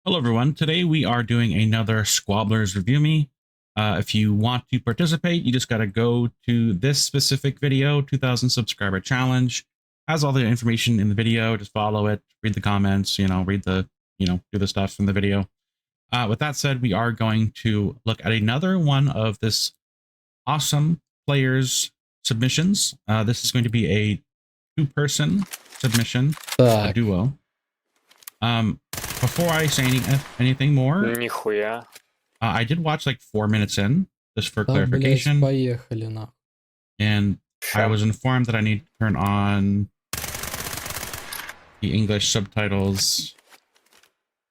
Hello everyone, today we are doing another Squabblers Review Me. If you want to participate, you just got to go to this specific video, 2000 subscriber challenge. Has all the information in the video, just follow it, read the comments, read the, do the stuff in the video. With that said, we are going to look at another one of this awesome players submissions. This is going to be a two-person submission, a duo. Before I say anything more, Нихуя. I did watch like 4 minutes in, just for clarification. And I was informed that I need to turn on the English subtitles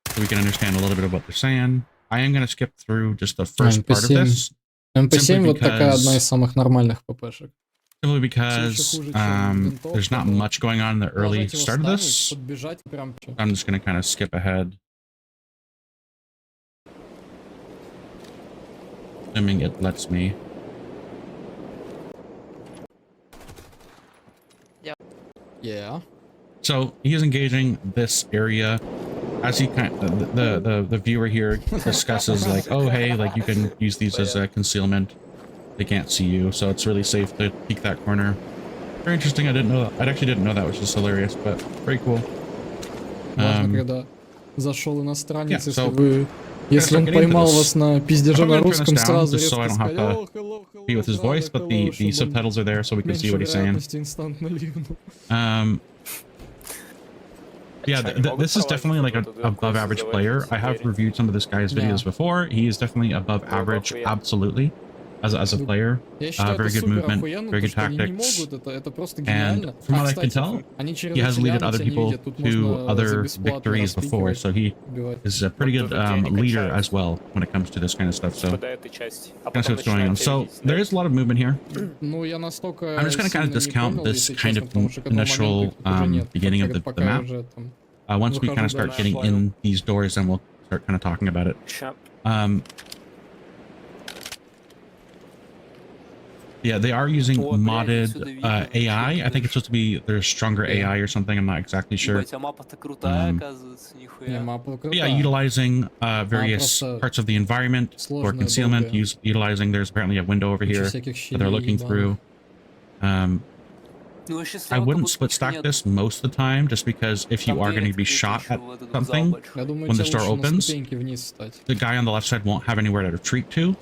so we can understand a little bit of what they're saying. I am going to skip through just the first part of this. MP7 вот такая одна из самых нормальных ППшек. Simply because there's not much going on in the early start of this. I'm just going to kind of skip ahead. Assuming it lets me. Yep. Yeah. So he's engaging this area as he the viewer here discusses like, oh hey, like you can use these as a concealment. They can't see you, so it's really safe to peek that corner. Very interesting. I didn't know that. I actually didn't know that, which is hilarious, but very cool. Важно, когда зашел иностранец, если он поймал вас на пиздеже на русском, сразу резко сказать, be with his voice, but the subtitles are there so we can see what he's saying. Yeah, this is definitely like an above average player. I have reviewed some of this guy's videos before. He is definitely above average, absolutely. As a player, very good movement, very good tactics, and from what I can tell, he has led other people to other victories before, so he is a pretty good leader as well when it comes to this kind of stuff, so kind of see what's going on. So there is a lot of movement here. I'm just going to kind of discount this kind of initial beginning of the map. Once we kind of start getting in these doors, then we'll start kind of talking about it. Yeah, they are using modded AI. I think it's supposed to be there's stronger AI or something. I'm not exactly sure. Yeah, utilizing various parts of the environment for concealment. Utilizing there's apparently a window over here that they're looking through. I wouldn't split stack this most of the time, just because if you are going to be shot at something when the store opens, the guy on the left side won't have anywhere to retreat to.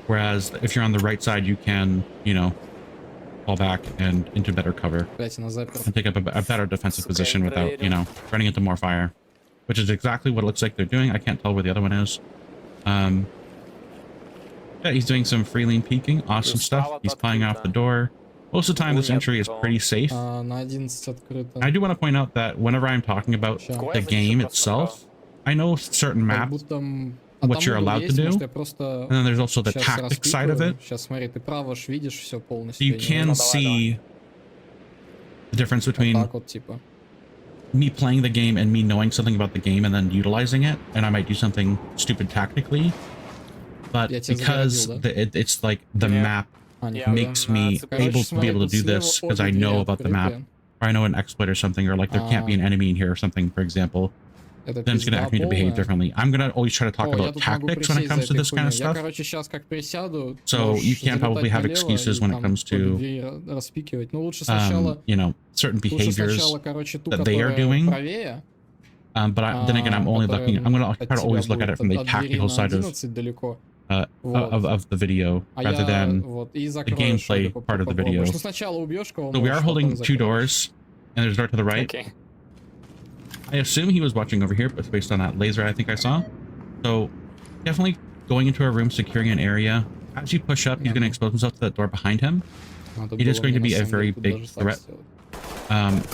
Whereas if you're on the right side, you can, fall back and into better cover and take up a better defensive position without, running into more fire, which is exactly what it looks like they're doing. I can't tell where the other one is. Yeah, he's doing some free lean peeking. Awesome stuff. He's playing off the door. Most of the time, this entry is pretty safe. I do want to point out that whenever I'm talking about the game itself, I know certain maps what you're allowed to do, and then there's also the tactics side of it. So you can see the difference between me playing the game and me knowing something about the game and then utilizing it, and I might do something stupid tactically, but because it's like the map makes me able to be able to do this because I know about the map, or I know an exploit or something, or like there can't be an enemy in here or something, for example. Then it's going to ask me to behave differently. I'm going to always try to talk about tactics when it comes to this kind of stuff. So you can probably have excuses when it comes to, certain behaviors that they are doing. But then again, I'm going to try to always look at it from the tactical side of the video rather than the gameplay part of the video. So we are holding two doors, and there's a door to the right. Okay. I assume he was watching over here, but based on that laser I think I saw. So definitely going into a room, securing an area. As you push up, he's going to expose himself to that door behind him. It is going to be a very big threat. That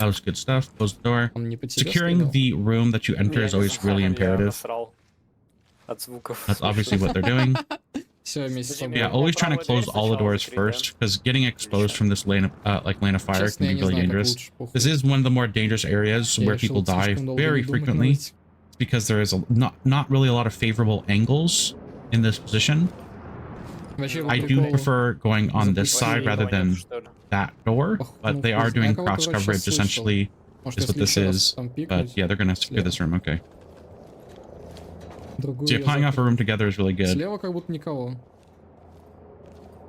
was good stuff. Close the door. Securing the room that you enter is always really imperative. That's obviously what they're doing. Yeah, always trying to close all the doors first, because getting exposed from this lane of fire can be really dangerous. This is one of the more dangerous areas where people die very frequently, because there is not really a lot of favorable angles in this position. I do prefer going on this side rather than that door, but they are doing cross coverage essentially is what this is. But yeah, they're gonna secure this room. Okay. So yeah, playing off a room together is really good.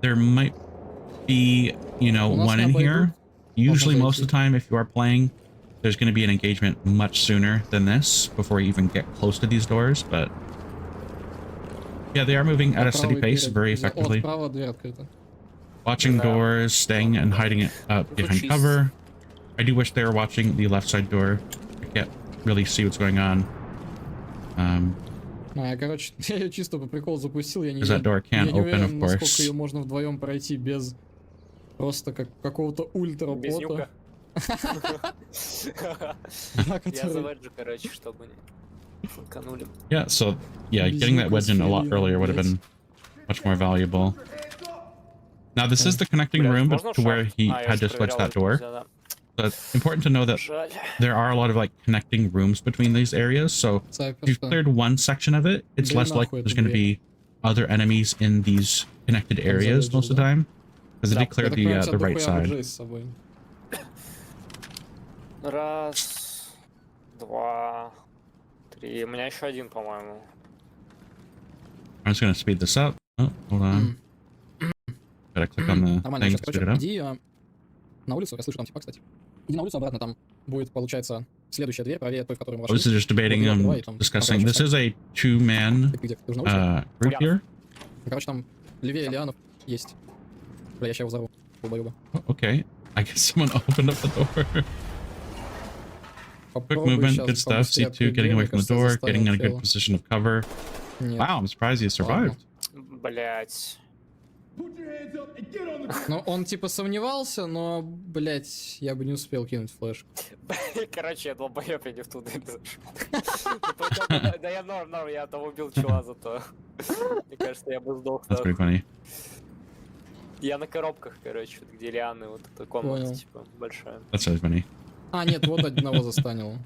There might be, you know, one in here. Usually most of the time, if you are playing, there's going to be an engagement much sooner than this before you even get close to these doors. But yeah, they are moving at a steady pace very effectively. Watching doors, staying and hiding it behind cover. I do wish they were watching the left side door. I can't really see what's going on. Я, короче, я ее чисто по приколу запустил, я не уверен, насколько ее можно вдвоем пройти без просто какого-то ультра-бота. Я заведжу, короче, чтобы не фанканули. Yeah, so, yeah, getting that wedge in a lot earlier would have been much more valuable. Now, this is the connecting room to where he had to switch that door. So it's important to know that there are a lot of like connecting rooms between these areas. So if you've cleared one section of it, it's less likely there's going to be other enemies in these connected areas most of the time. Because they did clear the right side. Раз, два, три. У меня еще один, по-моему. I'm just going to speed this up. Oh, hold on. Gotta click on the thing to speed it up. На улицу, я слышу там типа, кстати. Иди на улицу обратно, там будет, получается, следующая дверь, правее той, в которой мы вошли. This is just debating and discussing. This is a two-man group here. Короче, там левее Лианов есть. Бля, я сейчас его взорву. Долбоёба. Okay. I guess someone opened up the door. Quick movement, good stuff. C2 getting away from the door, getting in a good position of cover. Wow, I'm surprised you survived. Блять. Ну, он типа сомневался, но, блять, я бы не успел кинуть флешку. Короче, я долбоёб, я не в ту дверь зашел. Да я норм, я там убил чела зато. Мне кажется, я бы сдох. That's pretty funny. Я на коробках, короче, где лианы, вот эта комната, типа, большая. That's really funny. А, нет, вот одного застанил.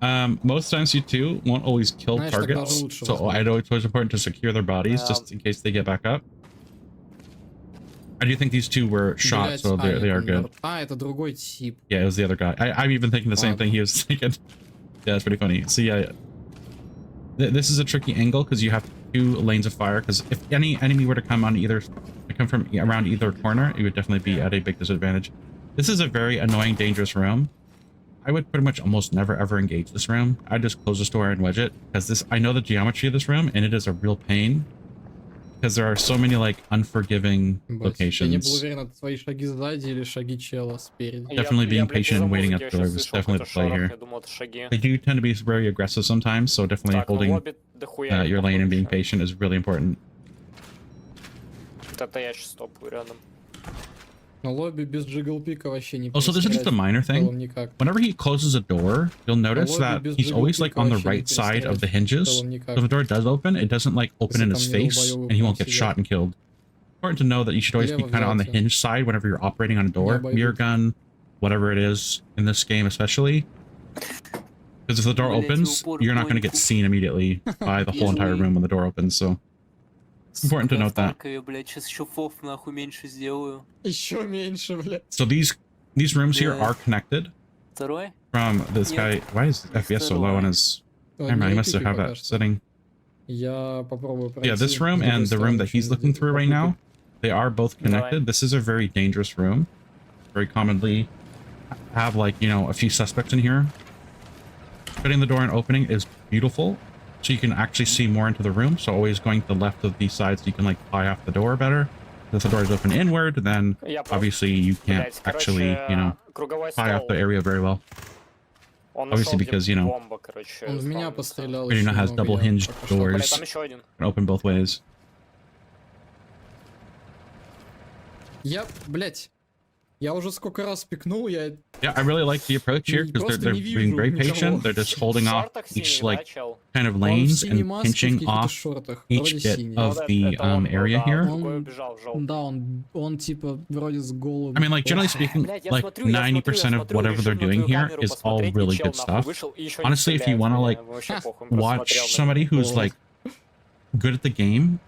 Most times you two won't always kill targets, so I know it's always important to secure their bodies just in case they get back up. I do think these two were shot, so they are good. А, это другой тип. Yeah, it was the other guy. I'm even thinking the same thing he was thinking. Yeah, that's pretty funny. So yeah, this is a tricky angle because you have 2 lanes of fire. Because if any enemy were to come from around either corner, it would definitely be at a big disadvantage. This is a very annoying, dangerous room. I would pretty much almost never ever engage this room. I'd just close this door and wedge it because I know the geometry of this room and it is a real pain. Because there are so many like unforgiving locations. Я не был уверен, это твои шаги сзади или шаги чела спереди. Definitely being patient and waiting at the door is definitely the play here. They do tend to be very aggressive sometimes, so definitely holding your lane and being patient is really important. Это я сейчас стопаю рядом. Но лобби без джигл-пика вообще не. Also, this is just a minor thing. Whenever he closes a door, you'll notice that he's always like on the right side of the hinges. So if the door does open, it doesn't like open in his face and he won't get shot and killed. Important to know that you should always be kind of on the hinge side whenever you're operating on a door, mirror gun, whatever it is in this game especially. Because if the door opens, you're not going to get seen immediately by the whole entire room when the door opens, so important to note that. So these rooms here are connected from this guy. Why is FPS so low on his camera? He must have that setting. Yeah, this room and the room that he's looking through right now, they are both connected. This is a very dangerous room. Very commonly have like, you know, a few suspects in here. Shutting the door and opening is beautiful. So you can actually see more into the room. So always going to the left of these sides, so you can like pry off the door better. If the door is open inward, then obviously you can't actually, you know, pry off the area very well. Obviously because, you know, Arena has double hinged doors. Can open both ways. Yep, блять. Я уже сколько раз пикнул, я... Yeah, I really like the approach here because they're being very patient. They're just holding off each like kind of lanes and pinching off each bit of the area here. Да, он типа вроде с голым. I mean, like generally speaking, like 90% of whatever they're doing here is all really good stuff. Honestly, if you want to like watch somebody who's like good at the game,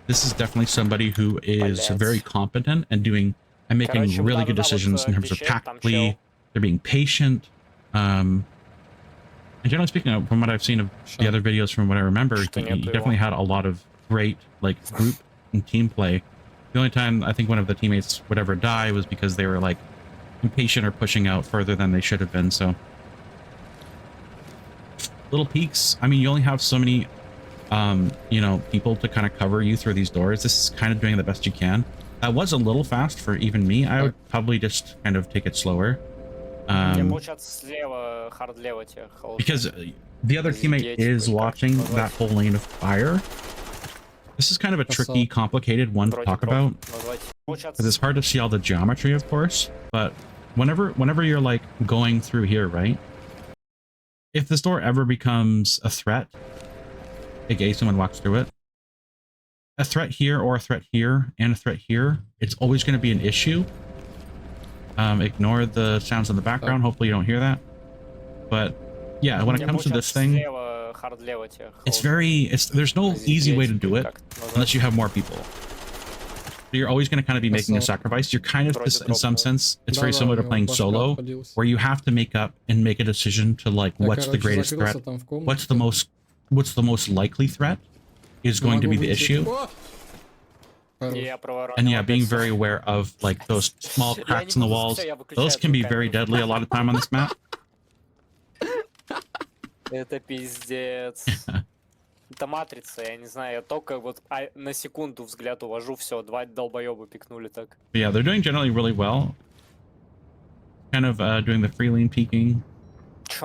this is definitely somebody who is very competent and doing and making really good decisions in terms of tactically. They're being patient. And generally speaking, from what I've seen of the other videos, from what I remember, he definitely had a lot of great like group and team play. The only time I think one of the teammates would ever die was because they were like impatient or pushing out further than they should have been. So little peaks. I mean, you only have so many, you know, people to kind of cover you through these doors. This is kind of doing the best you can. That was a little fast for even me. I would probably just kind of take it slower. Because the other teammate is watching that whole lane of fire. This is kind of a tricky, complicated one to talk about, because it's hard to see all the geometry, of course. But whenever you're like going through here, right? If this door ever becomes a threat, aka someone walks through it, a threat here or a threat here and a threat here, it's always going to be an issue. Ignore the sounds in the background. Hopefully you don't hear that. But yeah, when it comes to this thing, there's no easy way to do it unless you have more people. So you're always going to kind of be making a sacrifice. You're kind of, in some sense, it's very similar to playing solo, where you have to make up and make a decision to like, what's the greatest threat, what's the most likely threat is going to be the issue. And yeah, being very aware of like those small cracks in the walls. Those can be very deadly a lot of time on this map. Это пиздец. Это матрица, я не знаю, я только вот на секунду взгляд увожу, все, два долбоеба пикнули так. Yeah, they're doing generally really well. Kind of doing the free lean peeking.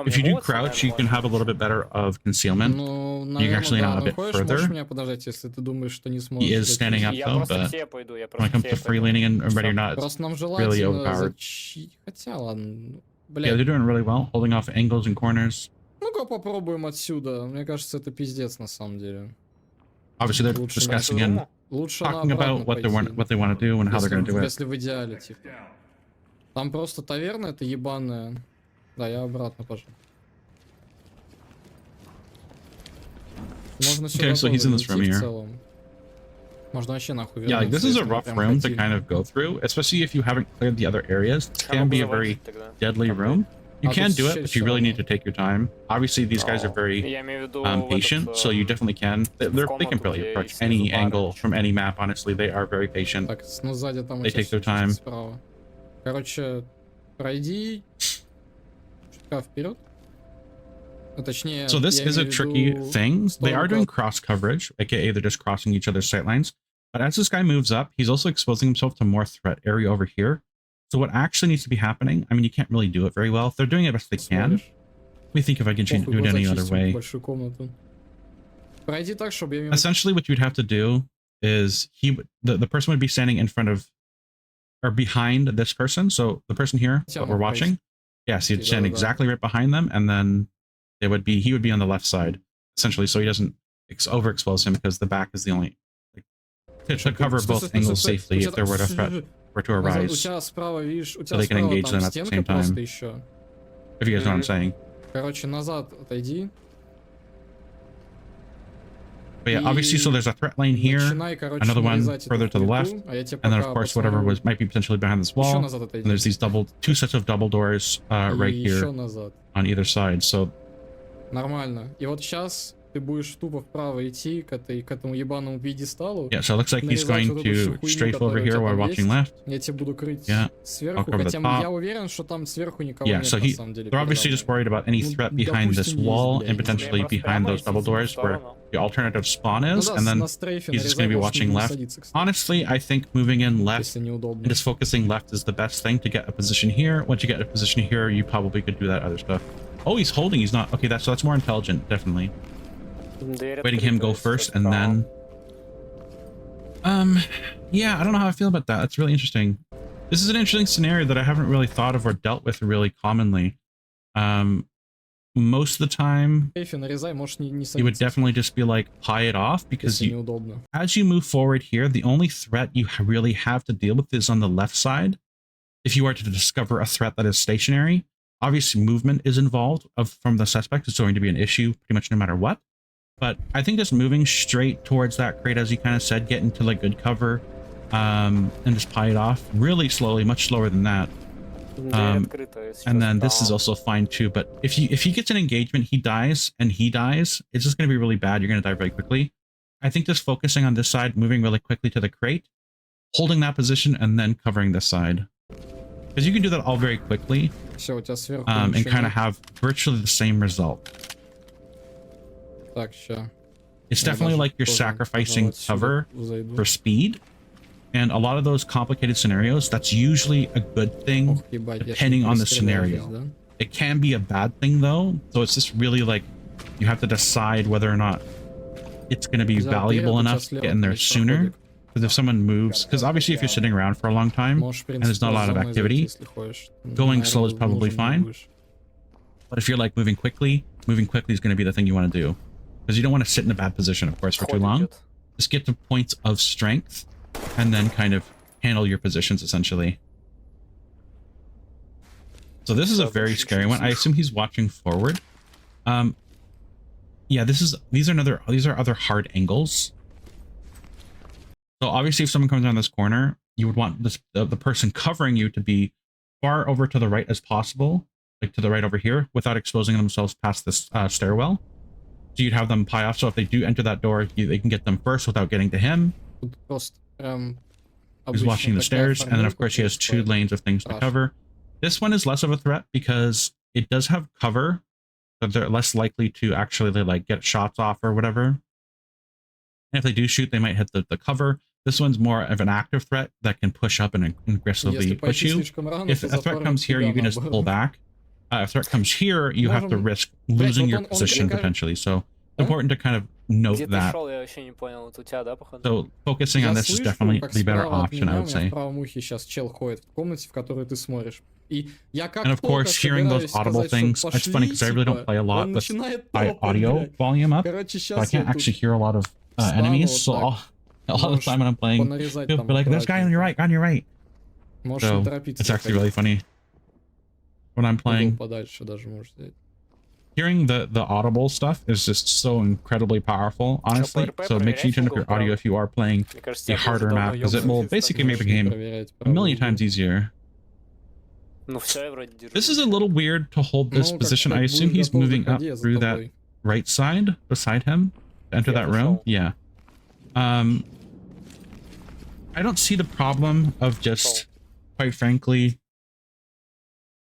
If you do crouch, you can have a little bit better of concealment. You can actually now a bit further. He is standing up though, but when it comes to free leaning and ready or not, it's really overpowered. Yeah, they're doing really well, holding off angles and corners. Ну-ка попробуем отсюда. Мне кажется, это пиздец на самом деле. Obviously, they're discussing and talking about what they want to do and how they're going to do it. Если в идеале, типа. Там просто таверна, это ебаная. Да, я обратно пошел. Okay, so he's in this room here. Можно вообще нахуй yeah, like this is a rough room to kind of go through, especially if you haven't cleared the other areas. It can be a very deadly room. You can do it, but you really need to take your time. Obviously, these guys are very patient, so you definitely can. They can really approach any angle from any map, honestly. They are very patient. They take their time. Короче, пройди чутка вперед. So this is a tricky thing. They are doing cross coverage, aka they're just crossing each other's sightlines. But as this guy moves up, he's also exposing himself to more threat area over here. So what actually needs to be happening, I mean, you can't really do it very well. They're doing it best they can. Let me think if I can do it any other way. Essentially, what you'd have to do is the person would be standing in front of or behind this person. So the person here that we're watching, yes, he'd stand exactly right behind them, and then he would be on the left side, essentially, so he doesn't overexpose him, because the back is the only to cover both angles safely if there were a threat to arise, so they can engage them at the same time. If you guys know what I'm saying. But yeah, obviously, so there's a threat lane here, another one further to the left, and then of course whatever might be potentially behind this wall. And there's these two sets of double doors right here on either side. So нормально. И вот сейчас ты будешь тупо вправо идти к этому ебаному пьедесталу. Yeah, so it looks like he's going to strafe over here while watching left. Я тебя буду крыть сверху, хотя я уверен, что там сверху никого нет, на самом деле. They're obviously just worried about any threat behind this wall and potentially behind those double doors where the alternative spawn is, and then he's just going to be watching left. Honestly, I think moving in left and just focusing left is the best thing to get a position here. Once you get a position here, you probably could do that other stuff. Oh, he's holding, he's not. Okay, that's more intelligent, definitely. Letting him go first, and then yeah, I don't know how I feel about that. That's really interesting. This is an interesting scenario that I haven't really thought of or dealt with really commonly. Most of the time you would definitely just be like pie it off, because as you move forward here, the only threat you really have to deal with is on the left side. If you are to discover a threat that is stationary, obviously movement is involved from the suspect. It's going to be an issue pretty much no matter what. But I think just moving straight towards that crate, as you kind of said, get into like good cover, and just pie it off really slowly, much slower than that. And then this is also fine too, but if he gets an engagement, he dies, it's just going to be really bad. You're going to die very quickly. I think just focusing on this side, moving really quickly to the crate, holding that position, and then covering this side. Because you can do that all very quickly, and kind of have virtually the same result. It's definitely like you're sacrificing cover for speed. And a lot of those complicated scenarios, that's usually a good thing, depending on the scenario. It can be a bad thing, though. So it's just really like, you have to decide whether or not it's going to be valuable enough to get in there sooner. Because if someone moves, because obviously if you're sitting around for a long time, and there's not a lot of activity, going slow is probably fine. But if you're like moving quickly is going to be the thing you want to do. Because you don't want to sit in a bad position, of course, for too long. Just get to points of strength, and then kind of handle your positions, essentially. So this is a very scary one. I assume he's watching forward. Yeah, these are other hard angles. So obviously if someone comes around this corner, you would want the person covering you to be far over to the right as possible, like to the right over here, without exposing themselves past this stairwell. So you'd have them pie off, so if they do enter that door, they can get them first without getting to him. He's watching the stairs, and then of course he has 2 lanes of things to cover. This one is less of a threat because it does have cover, but they're less likely to actually like get shots off or whatever. And if they do shoot, they might hit the cover. This one's more of an active threat that can push up and aggressively push you. If a threat comes here, you can just pull back. If threat comes here, you have to risk losing your position potentially. So it's important to kind of note that. So focusing on this is definitely the better option, I would say. And of course, hearing those audible things, it's funny because I really don't play a lot with my audio volume up, so I can't actually hear a lot of enemies. So a lot of the time when I'm playing, people be like, "There's a guy on your right, on your right." So it's actually really funny when I'm playing. Hearing the audible stuff is just so incredibly powerful, honestly. So make sure you turn up your audio if you are playing a harder map, because it will basically make the game a million times easier. This is a little weird to hold this position. I assume he's moving up through that right side beside him to enter that room. Yeah. I don't see the problem of just, quite frankly,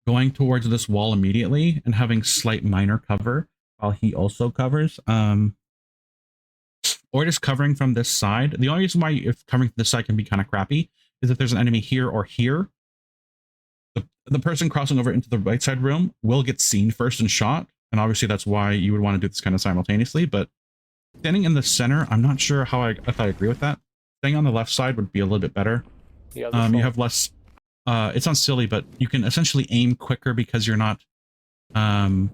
going towards this wall immediately and having slight minor cover while he also covers. Or just covering from this side. The only reason why if covering from this side can be kind of crappy is if there's an enemy here or here. The person crossing over into the right side room will get seen first and shot. And obviously that's why you would want to do this kind of simultaneously. But standing in the center, I'm not sure if I agree with that. Staying on the left side would be a little bit better. You have less... it sounds silly, but you can essentially aim quicker because you're not... like,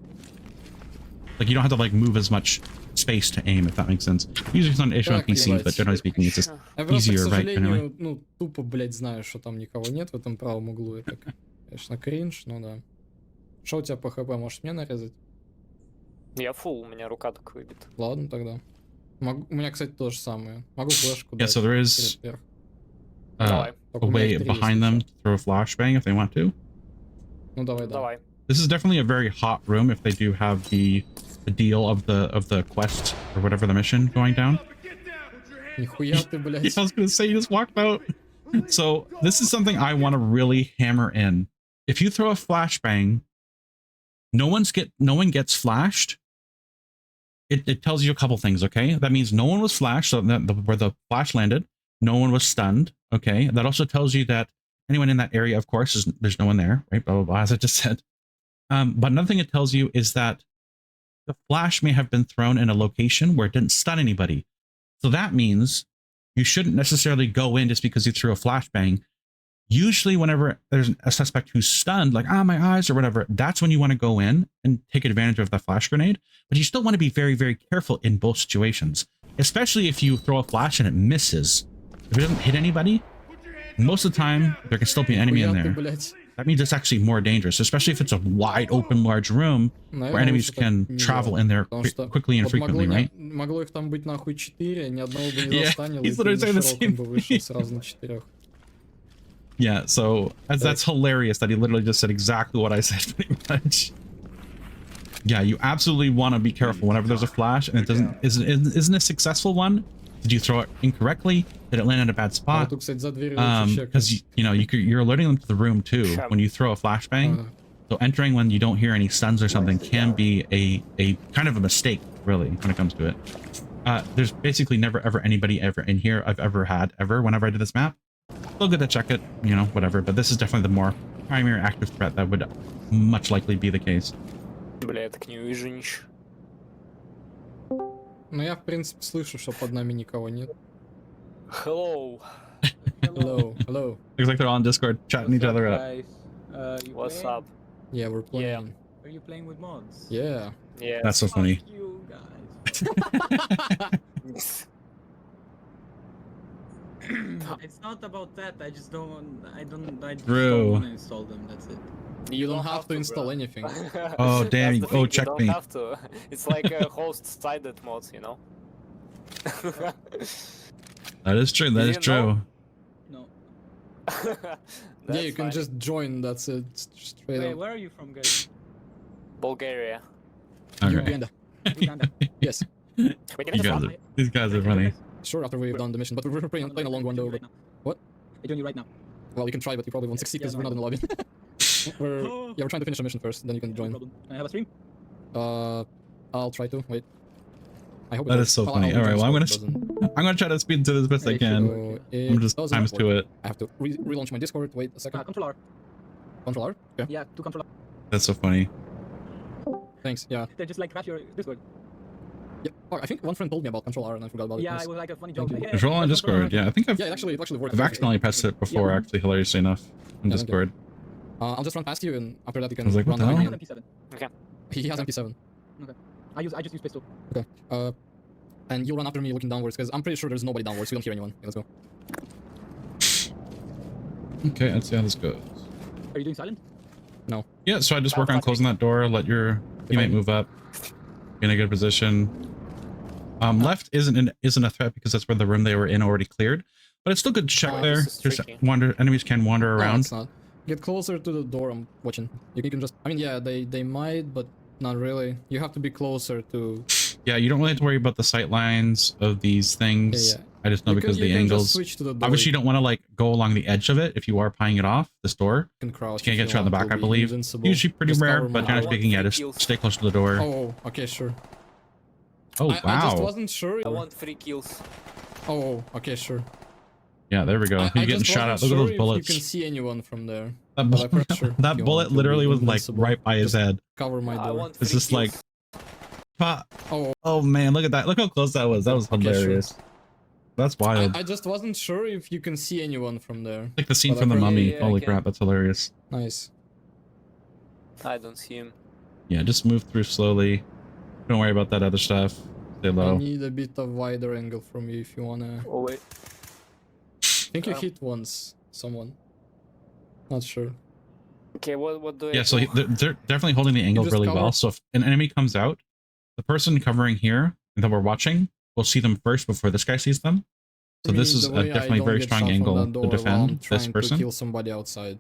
you don't have to, like, move as much space to aim, if that makes sense. Usually it's not an issue on PCs, but generally speaking, it's just easier, right? Generally. Ну, тупо, блядь, знаю, что там никого нет в этом правом углу. Это, конечно, кринж, но да. Что у тебя по хп? Можешь мне нарезать? Я фул, у меня рука так выбита. Ладно, тогда. У меня, кстати, то же самое. Могу флешку дать. Yeah, so there is a way behind them to throw a flashbang if they want to. Ну, давай. This is definitely a very hot room if they do have the deal of the quest or whatever the mission going down. Нихуя ты, блядь. Yeah, I was gonna say, you just walked out. So this is something I want to really hammer in. If you throw a flashbang, no one gets flashed. It tells you a couple things, okay? That means no one was flashed, so where the flash landed, no one was stunned, okay? That also tells you that anyone in that area, of course, there's no one there, right? Blah, blah, blah, as I just said. But another thing it tells you is that the flash may have been thrown in a location where it didn't stun anybody. So that means you shouldn't necessarily go in just because you threw a flashbang. Usually whenever there's a suspect who's stunned, like, my eyes or whatever, that's when you want to go in and take advantage of the flash grenade. But you still want to be very, very careful in both situations, especially if you throw a flash and it misses. If it doesn't hit anybody, most of the time, there can still be an enemy in there. That means it's actually more dangerous, especially if it's a wide open, large room where enemies can travel in there quickly and frequently, right? Могло их там быть нахуй 4, ни одного бы не застанило, he's literally saying the same thing. сразу на 4. Yeah, so that's hilarious that he literally just said exactly what I said pretty much. Yeah, you absolutely want to be careful whenever there's a flash and it isn't a successful one. Did you throw it incorrectly? Did it land in a bad spot? Because you're alerting them to the room too when you throw a flashbang. So entering when you don't hear any stuns or something can be a kind of a mistake, really, when it comes to it. There's basically never ever anybody ever in here I've ever had whenever I did this map. Still good to check it, whatever. But this is definitely the more primary active threat that would much likely be the case. Бля, я так не увижу ничего. Ну я, в принципе, слышу, что под нами никого нет. Hello. Hello, hello. Looks like they're all on Discord chatting each other up. What's up? Yeah, we're playing. Yeah. Are you playing with mods? Yeah. Yeah. That's so funny. Fuck you guys. It's not about that. I just don't want to install them. That's it. You don't have to install anything. Oh damn! Oh, check me. You don't have to. It's like a host-sided mods, That is true. That is true. No. Yeah, you can just join. That's it. Straight Wait, up. where are you from, guys? Bulgaria. Okay. Uganda. Uganda. Yes. These guys are funny. Sure, after we've done the mission, but we're playing a long one though. But... What? I join you right now. Well, you can try, but you probably won't succeed because we're not in the lobby. We're trying to finish a mission first, then you can join. No problem. I have a stream. I'll try to wait. I hope That is so funny. All right, well I'm gonna try to speed through this best I can. I'm just times to it. I have to relaunch my Discord. Wait a second. Control R. Control R? Okay. Yeah, to control R. That's so funny. Thanks. Yeah. They just like crash your Discord. Yeah. Oh, I think one friend told me about Control R and I forgot about it. Yeah, it was like a funny joke. Yeah, Control on Discord. Yeah, I think Yeah, it actually worked. I've accidentally pressed it before, actually, hilariously enough, on Discord. I'll just run past you, and after that you can I was like, run what the behind hell? me. MP7. Okay. He has MP7. Okay. I just use pistol. Okay. And you'll run after me looking downwards, because I'm pretty sure there's nobody downwards. We don't hear anyone. Okay, let's go. Okay, let's see how this goes. Are you doing silent? No. Yeah, so I just work on closing that door, let your teammate move up, be in a good position. Left isn't a threat because that's where the room they were in already cleared, but it's still good to check there. Just enemies can wander around. No, it's not. Get closer to the door. I'm watching. You can just. I mean, yeah, they might, but not really. You have to be closer to. Yeah, you don't really have to worry about the sight lines of these things. Yeah. I just know because of the angles. Switch to the door. Obviously, you don't want to like go along the edge of it if you are prying it off this door. You can crouch. You can't get shot in the back, I believe. Invincible. Usually pretty Just rare, cover but my generally eye. speaking, yeah, just stay close to the door. Oh, okay, sure. Oh I wow. just wasn't sure. I want 3 kills. Oh, okay, sure. Yeah, there we go. You're getting shot at. Look at those bullets. You can see anyone from there. That, But I'm pretty sure that you bullet want to literally be was like invincible. right by his Just head. Cover my I door. want It's 3 just like, Oh, oh man, look at that. Look how close that was. That was Okay, sure. hilarious. That's wild. I just wasn't sure if you can see anyone from there. Like the scene But from The apparently- Mummy. Yeah, I Holy can. crap, that's hilarious. Nice. I don't see him. Yeah, just move through slowly. Don't worry about that other stuff. Stay I low. need a bit of wider angle from you if you wanna. Oh wait. I think you hit once someone. Not sure. Okay, what do I Yeah, so do? they're definitely holding the angle just really cover- well. So if an enemy comes out, the person covering here that we're watching will see them first before this guy sees them. So For this me, is the a way I definitely don't very get strong shot from angle that to door while I'm defend this trying to person. kill somebody outside.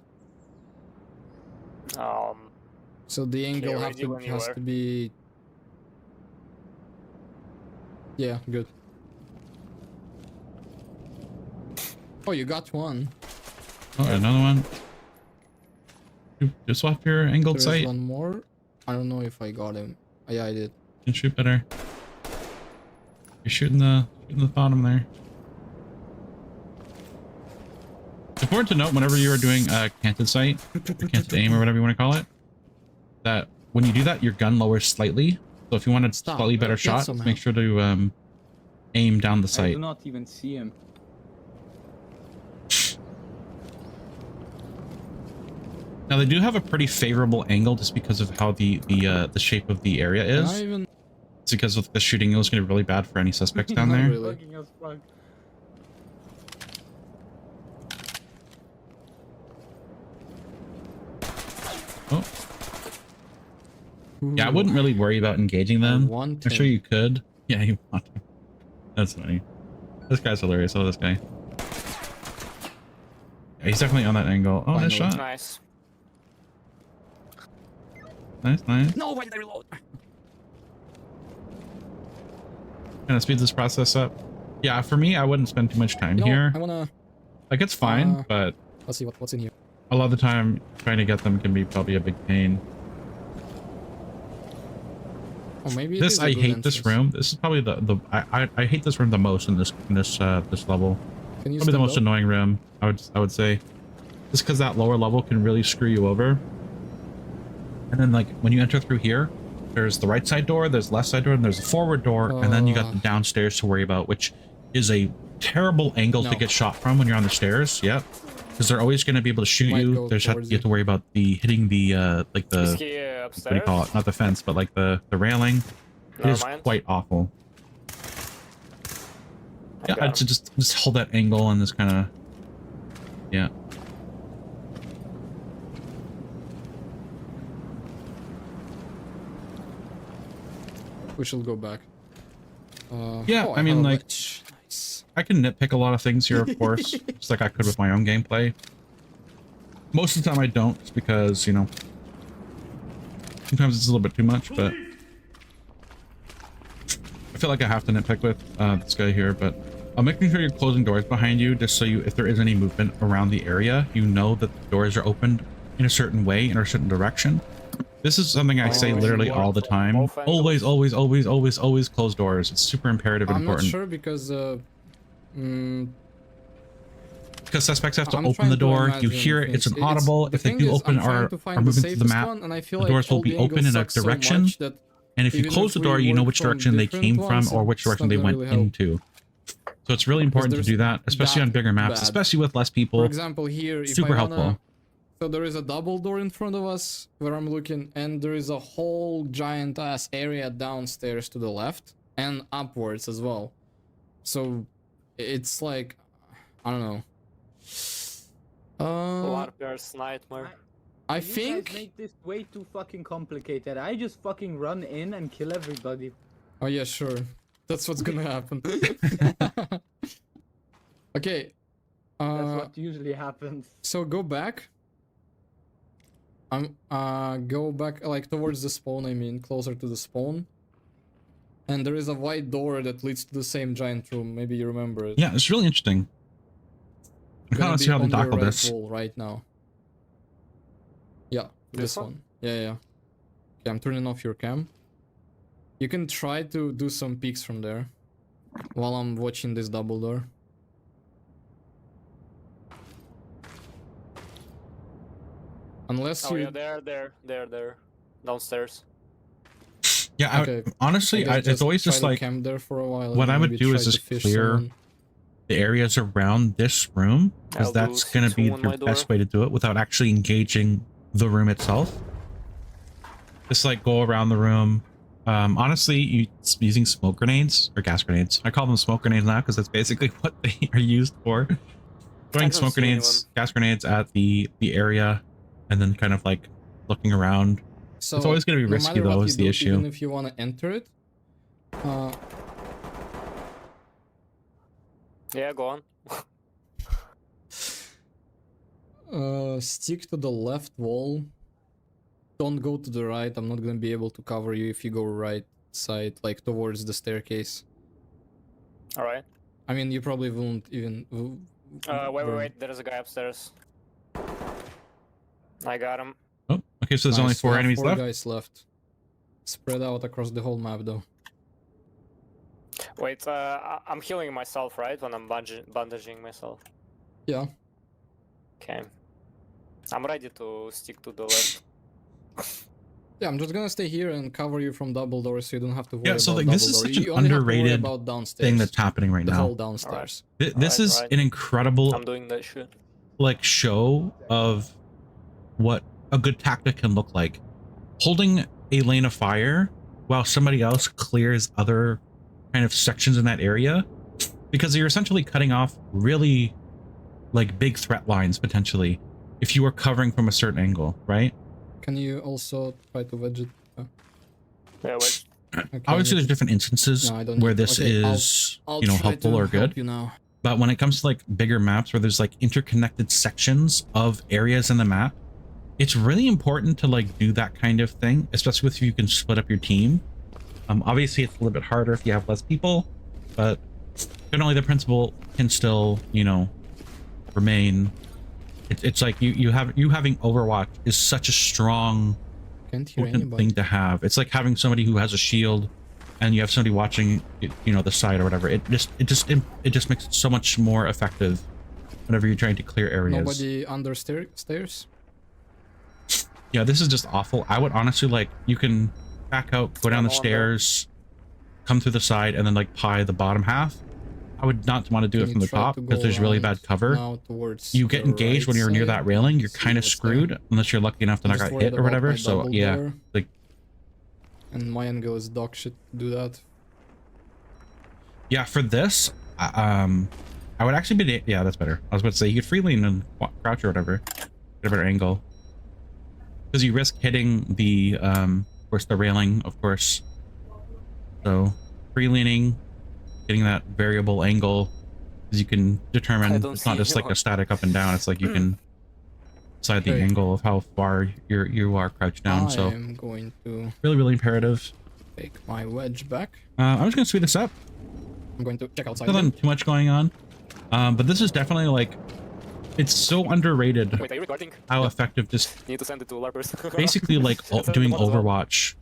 So the angle ready when you has are. to be. Yeah, good. Oh, you got one. Oh, another one. Just swap your angled There's sight. one more. I don't know if I got him. Yeah, I did. You can shoot better. You're shooting the bottom there. It's important to note whenever you are doing a canted sight, or canted aim, or whatever you want to call it, that when you do that, your gun lowers slightly. So if you want a Stop. slightly better Get shot, somehow. make sure to aim down the I sight. do not even see him. Now they do have a pretty favorable angle just because of how the shape of the area Can I is. even? It's because of the shooting is going to be really bad for any suspects down Not there. really. Fucking as fuck. Oh. Yeah, I wouldn't really worry about engaging them. I'm sure you could. Yeah, you want to. That's funny. This guy's hilarious. Oh, this guy. He's definitely on that angle. Oh, nice shot. Nice. Nice. No, why did I reload? Kind of speed this process up. Yeah, for me, I wouldn't spend too much time here. I wanna... Like, it's fine, but... Let's see what's in here. A lot of the time, trying to get them can be probably a big pain. Oh, maybe this, I hate this room. This is probably I hate this room the most in this level. Probably the most annoying room, I would say. Just because that lower level can really screw you over. And then, like, when you enter through here, there's the right side door, there's the left side door, and there's the forward door, and then you got the downstairs to worry about, which is a terrible angle to get shot from when you're on the stairs. Yep. Because they're always going to be able to shoot you. You have to worry about hitting the like the Is he upstairs? What do you call it? Not the fence, but like the railing. It is quite awful. Yeah, I'd just hold that angle and this kind of, yeah. We should go back. Yeah, I mean, like, nice. I can nitpick a lot of things here, of course, just like I could with my own gameplay. Most of the time I don't, just because, you know, sometimes it's a little bit too much, but I feel like I have to nitpick with this guy here. But I'm making sure you're closing doors behind you, just so if there is any movement around the area, you know that the doors are opened in a certain way, in a certain direction. This is something I say literally all the time. Always close doors. It's super imperative and important. I'm not sure because suspects have to open the door. You hear it. It's an audible. If they do open or are moving through the map, the doors will be open in a direction. And if you close the door, you know which direction they came from or which direction they went into. So it's really important to do that, especially on bigger maps, especially with less people. For example, here, super helpful. So there is a double door in front of us where I'm looking, and there is a whole giant ass area downstairs to the left and upwards as well. So it's like, I don't know. Larper's nightmare. I You think guys make this way too fucking complicated. I just fucking run in and kill everybody. Oh yeah, sure. That's what's gonna happen. Okay. That's what usually happens. So go back. Go back like towards the spawn, I mean, closer to the spawn. And there is a white door that leads to the same giant room. Maybe you remember it. Yeah, it's really interesting. I kind of see how they tackle this. Right now. Yeah, this one. Yeah. Okay, I'm turning off your cam. You can try to do some peeks from there while I'm watching this double door. Unless yeah, there. Downstairs. Yeah, okay. Honestly, it's always just like, camp there for a while, what I would do is just clear the areas around this room, because that's going to be the best way to do it without actually engaging the room itself. Just like go around the room. Honestly, using smoke grenades or gas grenades. I call them smoke grenades now because that's basically what they are used for. Throwing smoke grenades, gas grenades at the area, and then kind of like looking around. So it's always going to be risky though, is the issue. Even if you want to enter it. Yeah, go on. Stick to the left wall. Don't go to the right. I'm not gonna be able to cover you if you go right side, like towards the staircase. Alright. I mean, you probably won't even... Wait. There's a guy upstairs. I got him. Oh, okay, so there's only 4 enemies left? 4 guys left. Spread out across the whole map, though. Wait, I'm healing myself, right? When I'm bandaging myself. Yeah. Okay. I'm ready to stick to the left. Yeah, I'm just gonna stay here and cover you from double doors so you don't have to worry about like this is such an underrated thing that's happening right now. Whole downstairs. Right. This is an incredible I'm doing that shit. Like show of what a good tactic can look like. Holding a lane of fire while somebody else clears other kind of sections in that area, because you're essentially cutting off really like big threat lines potentially if you are covering from a certain angle, right? Can you also try to wedge it? Yeah, wedge. Okay, obviously there's different instances where this is, you know, helpful or good. You now. But when it comes to like bigger maps where there's like interconnected sections of areas in the map, it's really important to like do that kind of thing, especially if you can split up your team. Obviously it's a little bit harder if you have less people, but generally the principle can still, you know, remain. It's like you having Overwatch is such a strong important thing to have. It's like having somebody who has a shield and you have somebody watching, you know, the side or whatever. It just makes it so much more effective whenever you're trying to clear areas. Nobody under stairs? Yeah, this is just awful. I would honestly, like, you can back out, go down the stairs, come through the side, and then like pie the bottom half. I would not want to do it from the top because there's really bad cover. You get engaged when you're near that railing, you're kind of screwed unless you're lucky enough to not get hit or whatever. So yeah, like, and my angle is dog shit to do that. Yeah, for this, I would actually be, yeah, that's better. I was about to say you could free lean and crouch or whatever, get a better angle, because you risk hitting the of course the railing, of course. So free leaning, getting that variable angle, because you can determine it's not just like a static up and down. It's like you can decide the angle of how far you are crouched down. So I'm going to really imperative. take my wedge back. I'm just gonna speed this up. I'm going to check outside. Nothing too much going on, but this is definitely like, it's so underrated. Wait, are you recording? How effective just You need to send it to LARPers. basically like doing Overwatch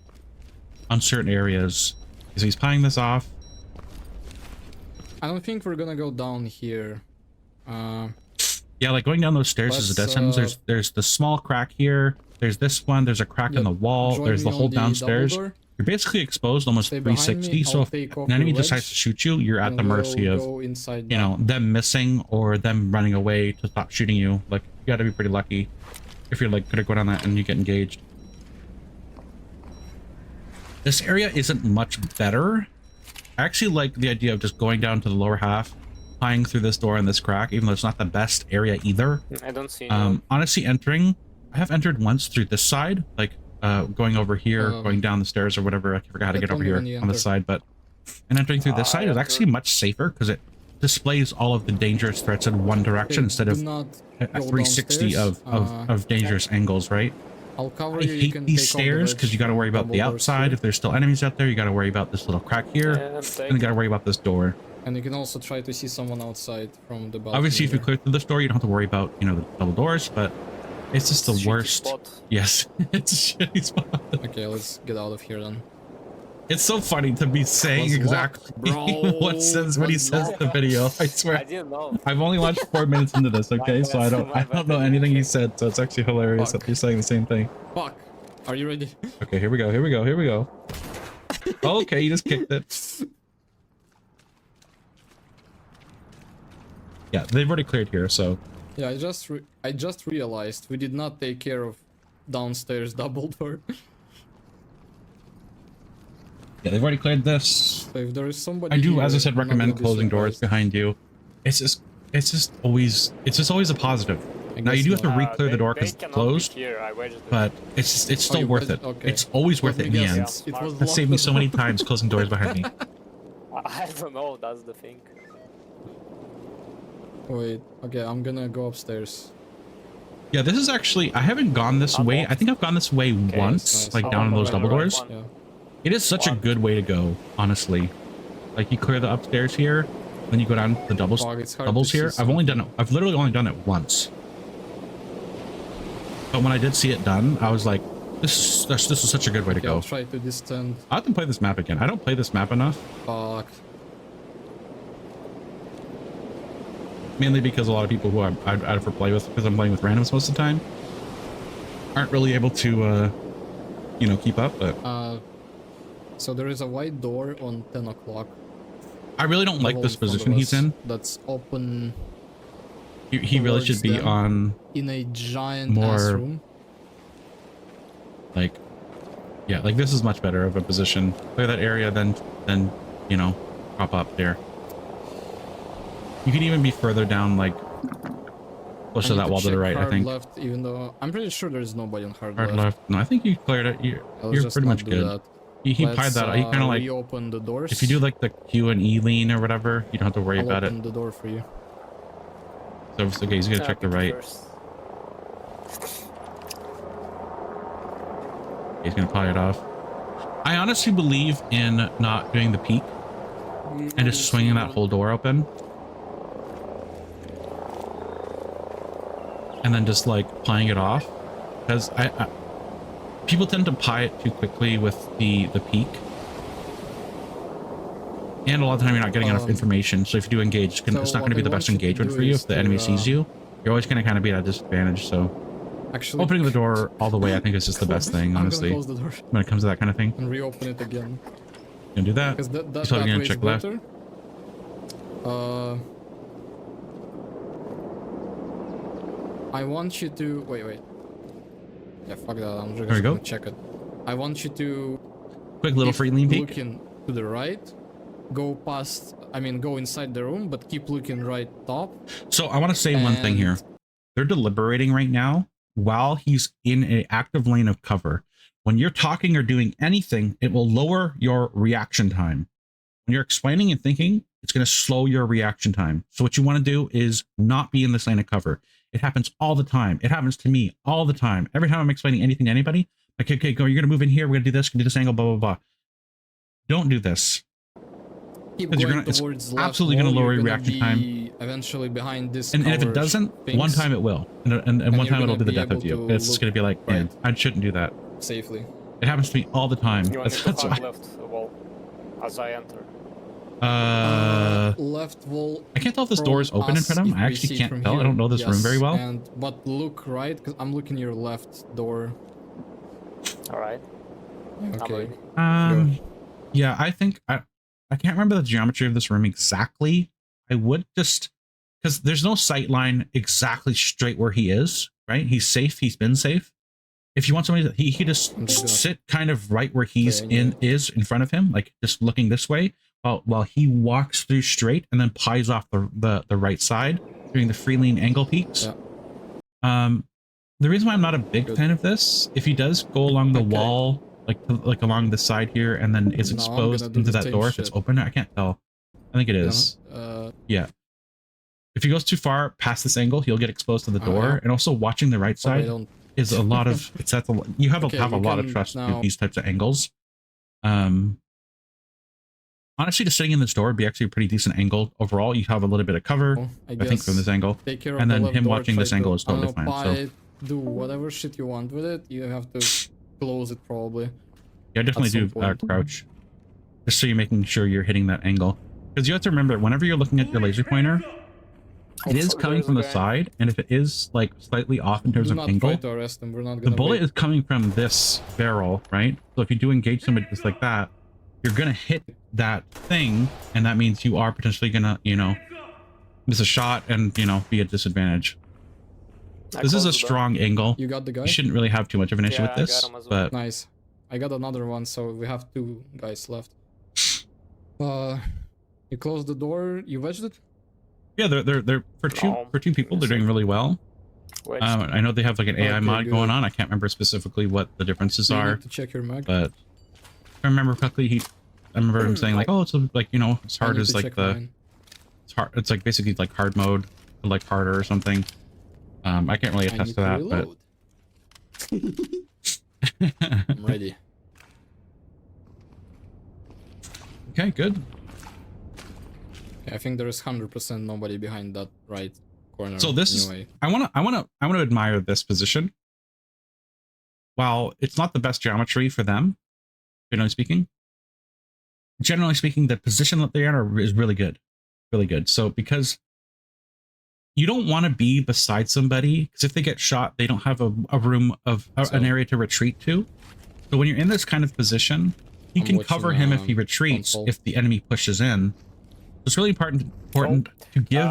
on certain areas. So he's pieing this off. I don't think we're gonna go down here. Yeah, like going down those stairs is a death sentence. There's the small crack here. There's this one. There's a crack in the wall. There's the whole downstairs. You're basically exposed almost 360. So if an enemy decides to shoot you, you're at the mercy of, you know, them missing or them running away to stop shooting you. Like, you got to be pretty lucky if you're like gonna go down that and you get engaged. This area isn't much better. I actually like the idea of just going down to the lower half, flying through this door and this crack, even though it's not the best area either. I don't see honestly, I have entered once through this side, like going over here, going down the stairs or whatever. I forgot how to get over here on the side, but and entering through this side is actually much safer because it displays all of the dangerous threats in one direction instead of a 360 of dangerous angles, right? I'll cover I hate these stairs because you got to worry about the outside. If there's still enemies out there, you got to worry about this little crack here, and you got to worry about this door. And you can also try to see someone outside from the balcony. Obviously, if you clear through this door, you don't have to worry about, you know, the double doors, but it's just the worst. Spot. Yes, it's a shitty spot. Okay, let's get out of here then. It's so funny to be saying exactly what he says in the video. I swear. I didn't know. I've only watched 4 minutes into this, okay? So I don't know anything he said, so it's actually hilarious that you're saying the same thing. Fuck. Are you ready? Okay, here we go. Okay, you just kicked it. Yeah, they've already cleared here, so. Yeah, I just realized we did not take care of downstairs double door. Yeah, they've already cleared this. So if there is somebody I do, here, as I said, I'm not recommend gonna be closing doors surprised. behind you. It's just always a positive. Now you do have to re-clear the door because it's closed, but it's still worth it. Okay. It's always worth it in the end. It was That saved me so many times closing doors behind me. I don't know, that's the thing. Wait, okay, I'm gonna go upstairs. Yeah, this is actually, I haven't gone this way. I think I've gone this way once, nice. like down in those double doors. Yeah. It is such a good way to go, honestly. Like you clear the upstairs here, then you go down the doubles here. I've literally only done it once. But when I did see it done, I was like, this is such a good way to go. I'll try to distance. I have to play this map again. I don't play this map enough. Fuck. Mainly because a lot of people who I'd ever play with, because I'm playing with randoms most of the time, aren't really able to, you know, keep up. But so there is a white door on 10 o'clock. I really don't like this position he's in. That's open. He really should be on in a giant ass room. Like, yeah, like this is much better of a position. Clear that area, then you know, pop up there. You can even be further down, like close to that wall to the right. I think. Left, even though I'm pretty sure there's nobody on hard left. No, I think you cleared it. You're pretty much good. He pied that. He kind of like reopen the doors. if you do like the Q and E lean or whatever, you don't have to worry about open it. the door for you. So it's okay. He's gonna check the right. He's gonna pie it off. I honestly believe in not doing the peek and just swinging that whole door open, and then just like pieing it off, because people tend to pie it too quickly with the peek, and a lot of the time you're not getting enough information. So if you do engage, it's not going to be the best engagement for you if the enemy sees you. You're always going to kind of be at a disadvantage. So actually, opening the door all the way, I think, is just the best thing, honestly, close the door when it comes to that kind of thing. and reopen it again. You gonna do that? Because that He's probably gonna check left. I want you to wait. Yeah, fuck that. I'm just There we go. gonna check it. I want you to Quick little free lean peek. looking to the right, go past. I mean, go inside the room, but keep looking right top. So I want to say one thing here. They're deliberating right now while he's in an active lane of cover. When you're talking or doing anything, it will lower your reaction time. When you're explaining and thinking, it's going to slow your reaction time. So what you want to do is not be in this lane of cover. It happens all the time. It happens to me all the time. Every time I'm explaining anything to anybody, like, okay, go, you're going to move in here. We're going to do this, do this angle, blah, blah, blah. Don't do this. Keep Because going towards left absolutely going to lower your reaction time. Eventually behind this. And if it doesn't, one time it will. And one time it'll be the death of you. It's going to be like, man, I shouldn't do that. Safely. It happens to me all the time. You want That's to why. left wall as I enter. Left wall. I can't tell if this door is open in front of him. I actually can't tell. I don't know this room very well. But look right, because I'm looking your left door. All right. Okay. Yeah, I think I can't remember the geometry of this room exactly. I would just, because there's no sight line exactly straight where he is, right? He's safe. He's been safe. If you want somebody to, he just sit kind of right where he's is in front of him, like just looking this way, while he walks through straight and then pies off the right side, doing the free lean angle peaks. Yeah. The reason why I'm not a big fan of this, if he does go along the wall, like along the side here, and then is exposed into that door, if it's open, I can't tell. I think it is. Yeah. If he goes too far past this angle, he'll get exposed to the door. And also watching the right side is a lot of, you have to have a lot of trust with these types of angles. Honestly, just sitting in this door would be actually a pretty decent angle overall. You have a little bit of cover, I think, from this angle. And then him watching this angle is totally fine. So do whatever shit you want with it. You have to close it probably. Yeah, definitely do crouch. Just so you're making sure you're hitting that angle. Because you have to remember, whenever you're looking at your laser pointer, it is coming from the side, and if it is like slightly off in terms of angle, the bullet is coming from this barrel, right? So if you do engage somebody just like that, you're gonna hit that thing, and that means you are potentially gonna, miss a shot and, be at disadvantage. This is a strong angle. You got the guy? You shouldn't really have too much of an issue with this, but nice. I got another one, so we have 2 guys left. You closed the door. You wedged it. Yeah, they're for two people. They're doing really well. I know they have like an AI mod going on. I can't remember specifically what the differences are. To check your mag. But if I remember correctly, I remember him saying like, "Oh, it's like as hard as like it's hard. It's like basically like hard mode, but like harder or something." I can't really attest to that, but I'm ready. Okay, good. I think there is 100% nobody behind that right corner. So this is, I want to admire this position. While it's not the best geometry for them, generally speaking, the position that they're in is really good, really good. So because you don't want to be beside somebody, because if they get shot, they don't have a room of an area to retreat to. So when you're in this kind of position, you can cover him if he retreats, if the enemy pushes in. It's really important to give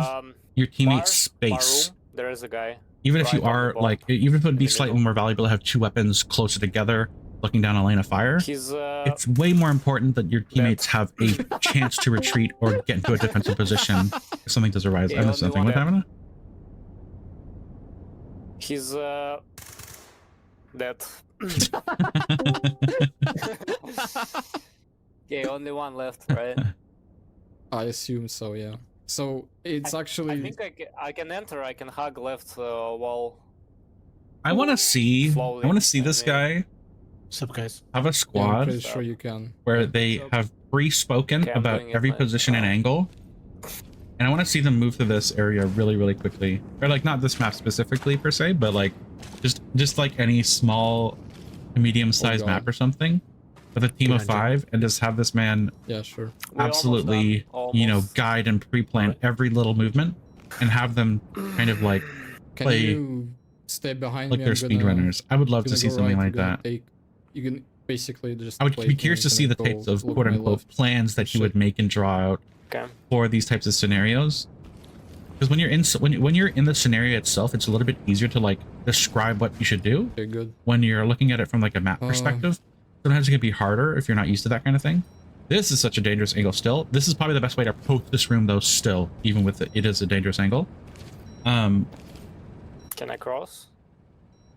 your teammates space. There is a guy. Even if you are like, even if it would be slightly more valuable to have 2 weapons closer together, looking down a lane of fire, it's way more important that your teammates have a chance to retreat or get into a defensive position if something does arise. I missed something. What happened? He's Dead. Okay, only one left, right? I assume so, yeah. So it's actually. I think I can enter. I can hug left wall. I want to see. Slowly, I want to see this maybe. guy What's up, guys? have a Yeah, I'm squad pretty sure you can. where they have pre-spoken Okay, I'm about doing it, every mate. position and angle, and I want to see them move through this area really, really quickly. Or like not this map specifically per se, but like just like any small to medium-sized God. map or something, with a team of 5, and just have this man Yeah, sure. We're absolutely, almost done, you know, almost. guide and pre-plan every little movement, and have them kind of like Can play you stay behind like me? they're speedrunners. I would love to gonna see go something right, like you're gonna that. take- you can basically just. I would wait be and curious to you're see the gonna types go of look quote my unquote left. plans that he Shit. would make and draw out Okay. for these types of scenarios. Because when you're in when you're in the scenario itself, it's a little bit easier to like describe what you should do. Okay, good. When you're looking at it from like a map perspective, sometimes it can be harder if you're not used to that kind of thing. This is such a dangerous angle still. This is probably the best way to approach this room though still, even with it is a dangerous angle. Can I cross?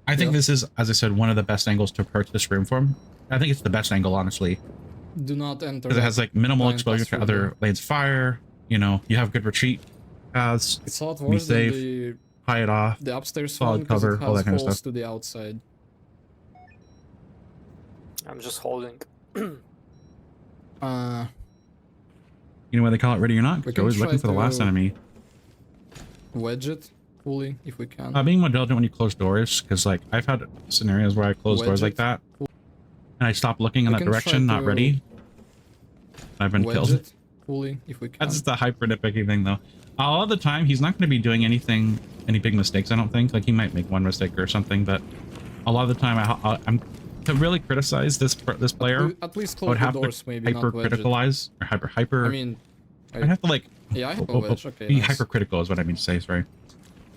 I think Yeah. this is, as I said, one of the best angles to approach this room from. I think it's the best angle, honestly. Do not enter. Because it has like minimal blind exposure pass to through other there. lanes of fire. You know, you have good retreat paths, It's a lot be worse than safe, high it off. the upstairs solid one because cover, it all has that kind of holes stuff. to the outside. I'm just holding. You know why they call it ready or not? We Because can you're always looking try for the last to- enemy. Wedge it fully if we can. Being more diligent when you close doors, because like I've had scenarios where I close Wedge doors like it. that, and I stop looking in We that can try direction, not to ready. I've been Wedge killed. it fully if we can. That's just the hyper nitpicky thing, though. A lot of the time, he's not going to be doing any big mistakes. I don't think. Like he might make one mistake or something, but a lot of the time, I'm to really criticize this player. At least I close would the have doors, to maybe not wedge it. hyper-criticalize or hyper. I mean, I'd have to like yeah, I have a wedge. Okay, be nice. hypercritical is what I mean to say. Sorry,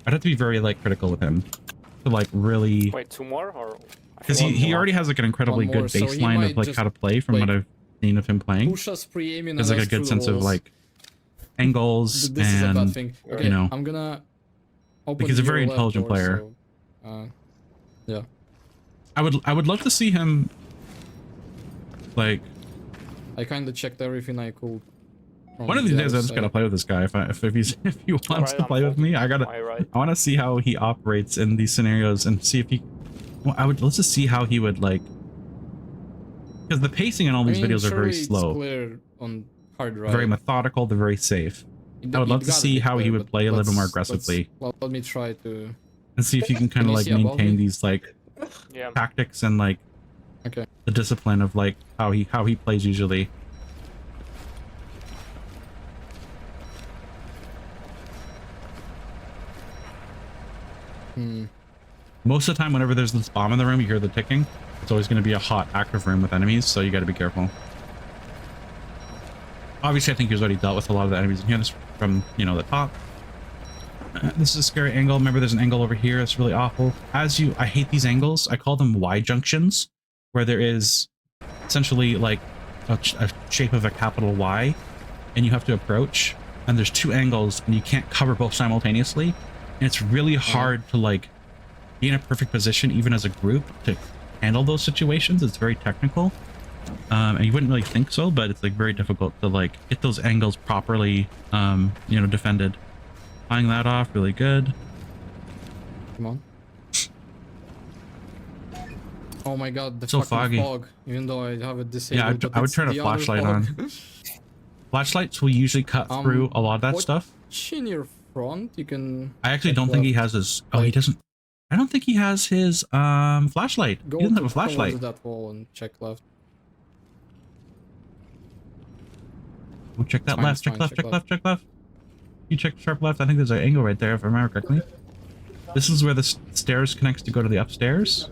I'd have to be very like critical with him to like really, Wait, 2 more or? because One he more. already has like an incredibly One good more, so he baseline might of like just, how to play from what like, I've seen of him playing. Push us pre-aiming. There's like a good sense of like angles This is a bad and thing. you Okay, know, I'm gonna open because he's a very your left intelligent door, player. so, yeah. I would love to see him like I kind of checked everything I could. from one of these the days. other I just gotta side. play with this guy. If he wants Alright, to I'm play with me, I holding gotta. my right. I want to see how he operates in these scenarios and see if he. Well, let's just see how he would like. Because the pacing in all these videos are very surely it's slow, clear on hard right. very methodical. They're very safe, I would love to see how he would play a little bit more aggressively. Let me try to. and see if you can kind Can of you like see above maintain me? these like Yeah. tactics and like Okay. the discipline of like how he plays usually. Most of the time, whenever there's this bomb in the room, you hear the ticking. It's always going to be a hot, active room with enemies, so you got to be careful. Obviously, I think he's already dealt with a lot of the enemies in here. This from, you know, the top. This is a scary angle. Remember, there's an angle over here. It's really awful. I hate these angles. I call them Y junctions, where there is essentially like a shape of a capital Y, and you have to approach, and there's 2 angles, and you can't cover both simultaneously. And it's really hard to like be in a perfect position, even as a group, to handle those situations. It's very technical, and you wouldn't really think so, but it's like very difficult to like get those angles properly, you know, defended. Flying that off, really good. Come on. Oh my god, the So fucking foggy. fog. Even though I have it disabled. Yeah, but I would it's turn a the other flashlight fog. on. Flashlights will usually cut through a lot of that what- stuff. In your front, you can. I actually check don't think he left. has his. Oh, he Like- doesn't. I don't think he has his flashlight. Go He doesn't have a towards flashlight. that wall and check left. We'll check that fine, left. it's Check fine, left. check Check left. Check left. You check sharp left. I think there's an angle right there, if I remember correctly. This is where the stairs connects to go to the upstairs.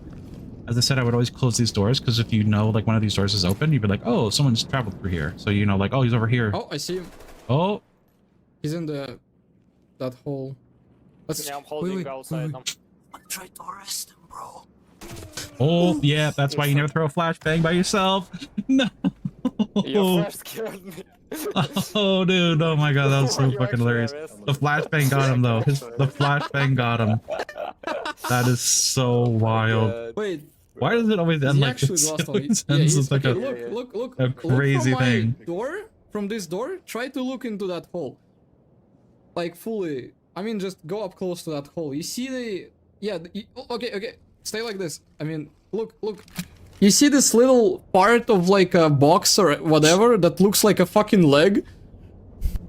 As I said, I would always close these doors because if you know like one of these doors is open, you'd be like, oh, someone's traveled through here. So you know, like, oh, he's over here. Oh, I see him. Oh, He's in that hole. Let's. Yeah, I'm holding wait, outside. wait. I tried to arrest him, bro. oh, yeah. That's why you never throw a flashbang by yourself. No. Your flash scared me. Oh, dude. Oh my god, that was so You fucking actually hilarious. arrested The me. flashbang got him though. The flashbang got him. That is so wild. Wait, Why does it always end He like actually this? the last It one. always Yeah, ends he's, with like okay, a look crazy from my thing. door. From this door, try to look into that hole. Like fully. I mean, just go up close to that hole. You see the... Yeah, okay. Stay like this. I mean, look. You see this little part of like a box or whatever that looks like a fucking leg?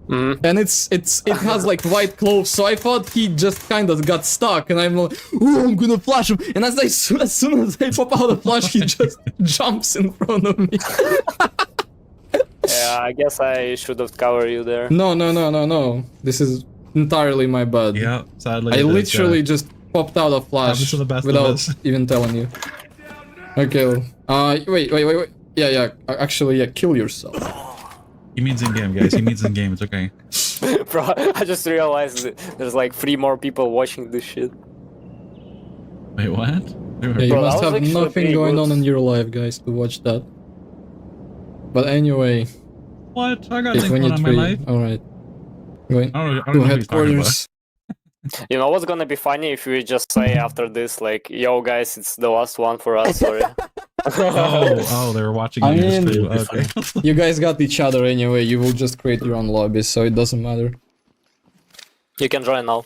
And it has like white clothes, so I thought he just kind of got stuck, and I'm like, oh, I'm gonna flash him, and as soon as I pop out the flash, he just jumps in front of me. Yeah, I guess I should have covered you there. No. This is entirely my bad. Yeah, sadly. I it is, literally just popped out a flash happens to the best of without us. even telling you. Okay, wait. Yeah, actually, yeah, kill yourself. He means in game, guys. He means in game. It's okay. Bro, I just realized that there's like 3 more people watching this shit. Wait, what? Yeah, you Bro, must that was have actually nothing pretty going good. on in your life, guys, to watch that. But anyway, What? I got if things we going need on in my life. alright. Going I don't know to what he's talking about. headquarters. You know what's gonna be funny if we just say after this, like, yo guys, it's the last one for us, sorry. Oh, they were watching I you mean- stream. Okay. You guys got each other anyway, you will just create your own lobbies, so it doesn't matter. You can join now.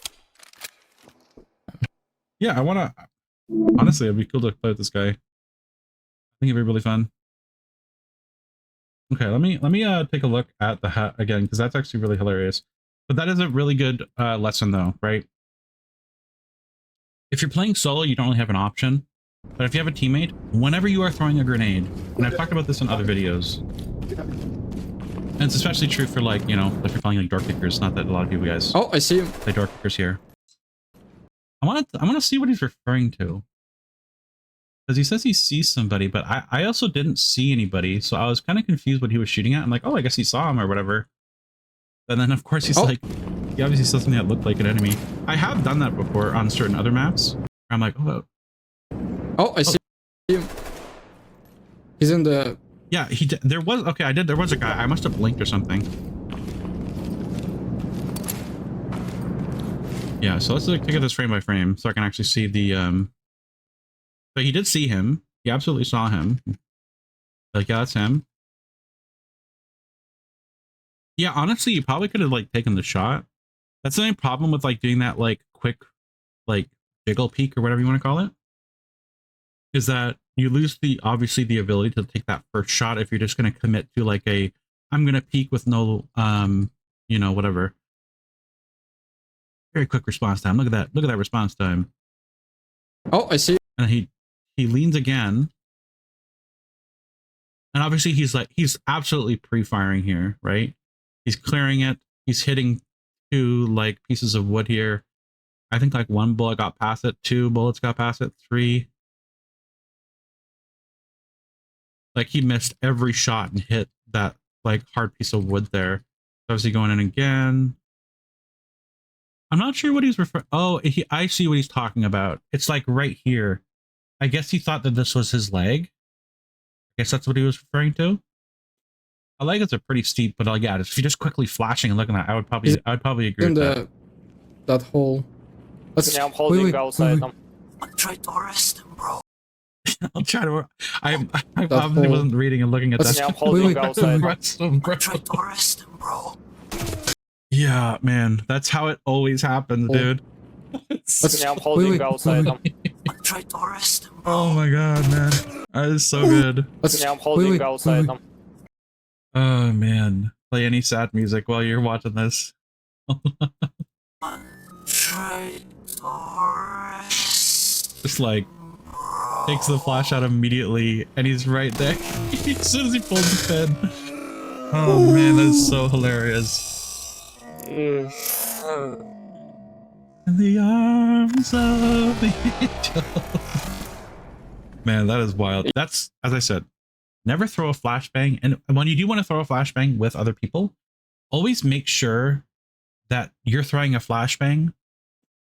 Yeah, I wanna. Honestly, it'd be cool to play with this guy. I think it'd be really fun. Okay, let me take a look at the hat again, because that's actually really hilarious. But that is a really good lesson, though, right? If you're playing solo, you don't really have an option. But if you have a teammate, whenever you are throwing a grenade, and I've talked about this in other videos, and it's especially true for, like, you know, if you're playing like doorkickers. Not that a lot of you guys Oh, I see him. play doorkickers here. I want to see what he's referring to. Because he says he sees somebody, but I also didn't see anybody, so I was kind of confused what he was shooting at. I'm like, oh, I guess he saw him or whatever. And then, of course, he's like, he obviously saw something that looked like an enemy. I have done that before on certain other maps. I'm like, oh. Oh, I see him. He's in the... Yeah, there was, okay, there was a guy. I must have blinked or something. Yeah, so let's take this frame by frame so I can actually see the, but he did see him. He absolutely saw him. Like, yeah, that's him. Yeah, honestly, you probably could have, like, taken the shot. That's the only problem with, like, doing that, like, quick, like, jiggle peek or whatever you want to call it. Is that you lose obviously the ability to take that first shot if you're just going to commit to, like, I'm going to peek with no, you know, whatever. Very quick response time. Look at that. Look at that response time. Oh, I see. And he leans again. And obviously he's absolutely pre-firing here, right? He's clearing it. He's hitting 2 like pieces of wood here. I think like 1 bullet got past it, 2 bullets got past it, 3. Like he missed every shot and hit that like hard piece of wood there. Obviously going in again. I'm not sure what he's referring. Oh, I see what he's talking about. It's like right here. I guess he thought that this was his leg. I guess that's what he was referring to. A leg is a pretty steep, but yeah, if you're just quickly flashing and looking at that, I would probably agree In with that hole. Let's... Yeah, I'm holding wait. outside them. I tried to arrest him, bro. that. I'll try to. I That obviously whole- wasn't reading and looking at Let's- that. Yeah, I'm holding outside. Arrest him, bro. I tried to arrest him, bro. Yeah, man, that's how it always happens, Oh. dude. Let's- Yeah, I'm holding wait. outside them. I tried to arrest him, bro. Oh my god, man, that is so good. Let's... Yeah, I'm holding wait. outside them. Oh man, play any sad music while you're watching this. I tried to arrest Just like takes the flash out immediately, and he's right there as soon as he pulls the pin. Oh man, that's so hilarious. In the arms of the angel. Man, that is wild. That's, as I said, never throw a flashbang. And when you do want to throw a flashbang with other people, always make sure that you're throwing a flashbang.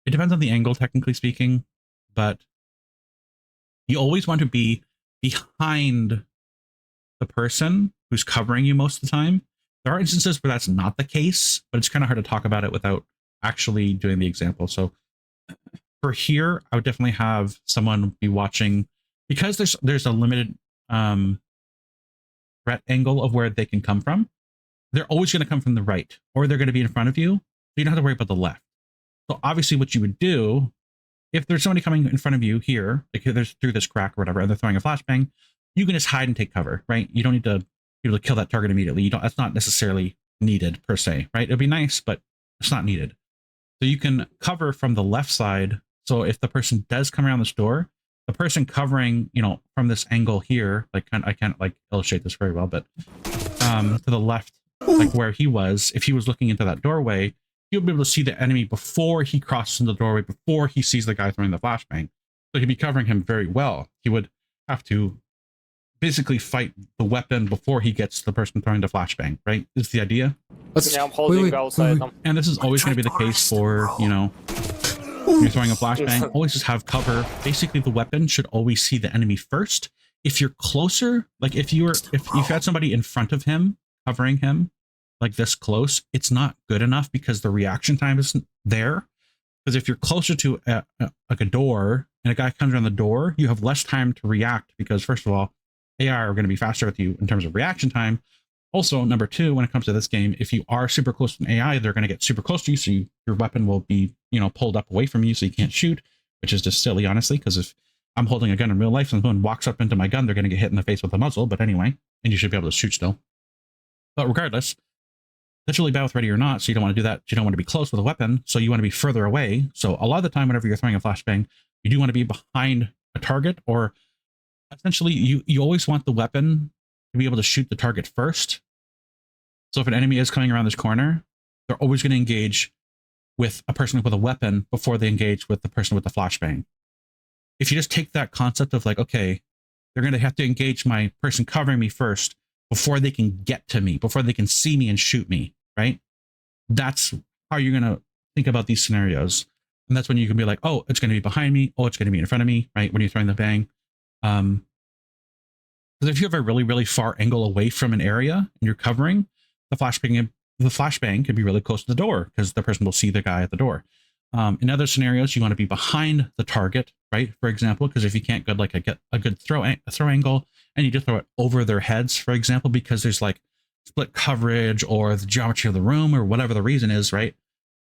It depends on the angle, technically speaking, but you always want to be behind the person who's covering you most of the time. There are instances where that's not the case, but it's kind of hard to talk about it without actually doing the example. So for here, I would definitely have someone be watching because there's a limited threat angle of where they can come from. They're always going to come from the right, or they're going to be in front of you. So you don't have to worry about the left. So obviously what you would do, if there's somebody coming in front of you here, like there's through this crack or whatever, and they're throwing a flashbang, you can just hide and take cover, right? You don't need to be able to kill that target immediately. That's not necessarily needed per se, right? It'd be nice, but it's not needed. So you can cover from the left side. So if the person does come around this door, the person covering, from this angle here, like I can't like illustrate this very well, but to the left, like where he was, if he was looking into that doorway, he'll be able to see the enemy before he crosses into the doorway, before he sees the guy throwing the flashbang. So he'd be covering him very well. He would have to basically fight the weapon before he gets the person throwing the flashbang, right? Is the idea. Yeah, I'm holding outside them. And this is always going to be the case for, when you're throwing a flashbang, always just have cover. Basically, the weapon should always see the enemy first. If you're closer, like if you had somebody in front of him, covering him, like this close, it's not good enough because the reaction time isn't there. Because if you're closer to like a door and a guy comes around the door, you have less time to react because first of all, AI are going to be faster with you in terms of reaction time. Also, number two, when it comes to this game, if you are super close to an AI, they're going to get super close to you. So your weapon will be, pulled up away from you so you can't shoot, which is just silly, honestly, because if I'm holding a gun in real life and someone walks up into my gun, they're going to get hit in the face with a muzzle. But anyway, and you should be able to shoot still. But regardless, that's really bad with ready or not. So you don't want to do that. You don't want to be close with a weapon. So you want to be further away. So a lot of the time, whenever you're throwing a flashbang, you do want to be behind a target, or essentially you always want the weapon to be able to shoot the target first. So if an enemy is coming around this corner, they're always going to engage with a person with a weapon before they engage with the person with the flashbang. If you just take that concept of like, okay, they're going to have to engage my person covering me first before they can get to me, before they can see me and shoot me, right? That's how you're going to think about these scenarios. And that's when you can be like, oh, it's going to be behind me. Oh, it's going to be in front of me, right? When you're throwing the bang. Because if you have a really, really far angle away from an area and you're covering, the flashbang can be really close to the door because the person will see the guy at the door. In other scenarios, you want to be behind the target, right? For example, because if you can't get like a good throw angle and you just throw it over their heads, for example, because there's like split coverage or the geometry of the room or whatever the reason is, right?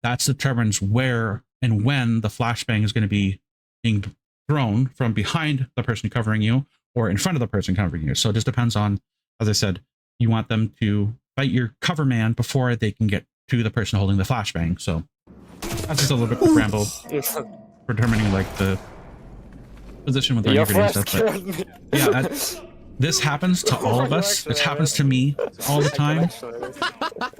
That determines where and when the flashbang is going to be being thrown from behind the person covering you or in front of the person covering you. So it just depends on, as I said, you want them to fight your cover man before they can get to the person holding the flashbang. So that's just a little bit of ramble for determining like the position with your video stuff. But yeah, this happens to all of us. It happens to me all the time.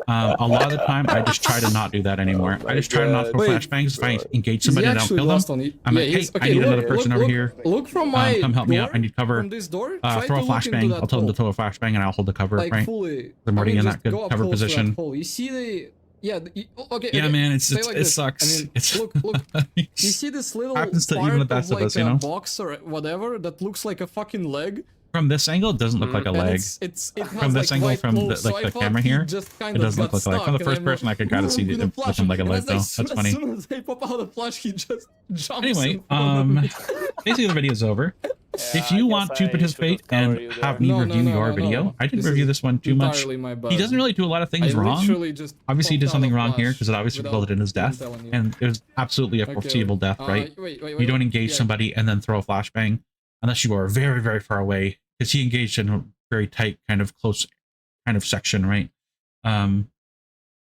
A lot of the time, I just try to not do that anymore. I just try to not throw flashbangs. If I engage somebody and I don't kill them, I'm like, hey, I need another person over here. Look from my come help me out. I need cover. From this door, throw a flashbang. I'll tell them to throw a flashbang and I'll hold the cover, like, right? Fully. They're already in that good cover position. You see the... Yeah, okay. Yeah, man, it like sucks. I mean, look. You see this little happens to part even the best of like us, you know? box or whatever that looks like a fucking leg. From this angle, it doesn't look like a leg. It has From this angle, from the camera here, it doesn't look like a leg. From the first person, I could kind of see it looking like a leg, though. That's funny. As soon as I pop out the flash, he just jumps. Anyway, basically the video is over. If you want to participate and have me review your video, I didn't review this one too much. He doesn't really do a lot of things wrong. Obviously, he did something wrong here because it obviously resulted in his death, and it was absolutely a foreseeable death, right? You don't engage somebody and then throw a flashbang unless you are very, very far away, because he engaged in a very tight, kind of close kind of section, right? And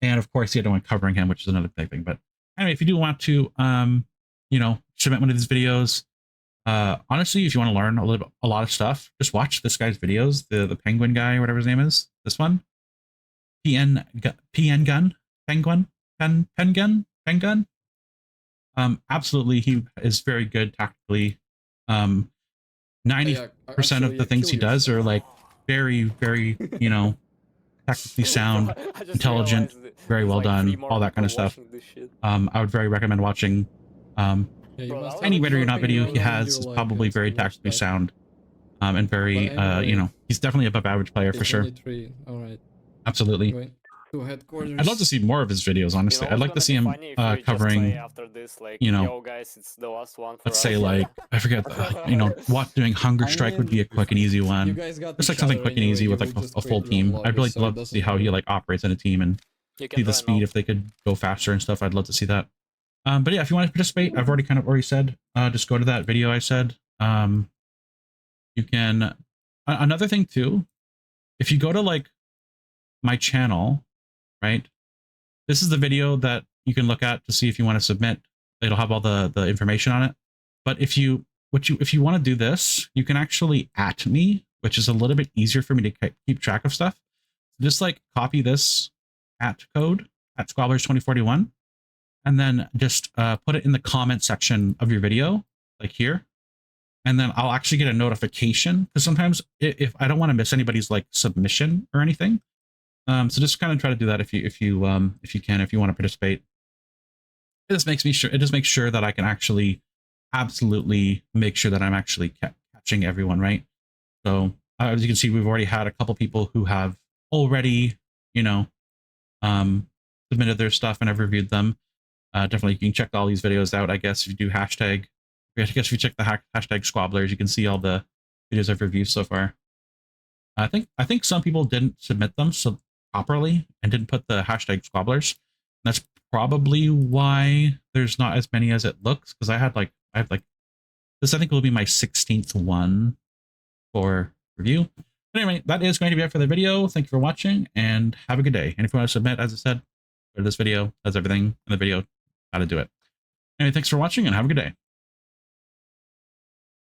of course, he had no one covering him, which is another big thing. But anyway, if you do want to, submit one of these videos, honestly, if you want to learn a lot of stuff, just watch this guy's videos. The penguin guy, or whatever his name is, this one, penguin. Absolutely, he is very good tactically. 90% of the things he does are like very, very, tactically sound, intelligent, very well done, all that kind of stuff. I would very recommend watching any ready or not video he has is probably very tactically sound, and very, he's definitely above average player for sure. All right. Absolutely. to headquarters. I'd love to see more of his videos, honestly. I'd like to see him covering, after this, like, you know, yo guys, it's the last one for let's us. say like, I forget, you know, what doing Hunger Strike would be a quick and easy You one. guys got Just like each something other quick and anyway, easy you with like will just a full create your own team. lobby, I'd really so it love to doesn't see how he matter. like operates in a team and You can see the try speed now. if they could go faster and stuff. I'd love to see that. But yeah, if you want to participate, I've already said, just go to that video I said. You can, another thing too, if you go to like my channel, right? This is the video that you can look at to see if you want to submit. It'll have all the information on it. But if you want to do this, you can actually @ me, which is a little bit easier for me to keep track of stuff. Just like copy this @ code at squabblers2041, and then just put it in the comment section of your video, like here. And then I'll actually get a notification, because sometimes if I don't want to miss anybody's like submission or anything. So just kind of try to do that if you want to participate. It just makes sure that I can actually absolutely make sure that I'm actually catching everyone, right? So as you can see, we've already had a couple people who have already, you know, submitted their stuff, and I've reviewed them. Definitely, you can check all these videos out. I guess if you do hashtag, I guess if you check the hashtag Squabblers, you can see all the videos I've reviewed so far. I think some people didn't submit them properly and didn't put the hashtag Squabblers. That's probably why there's not as many as it looks, because I have like this, I think will be my 16th one for review. But anyway, that is going to be it for the video. Thank you for watching and have a good day. And if you want to submit, as I said, go to this video, that's everything in the video, how to do it. Anyway, thanks for watching and have a good day.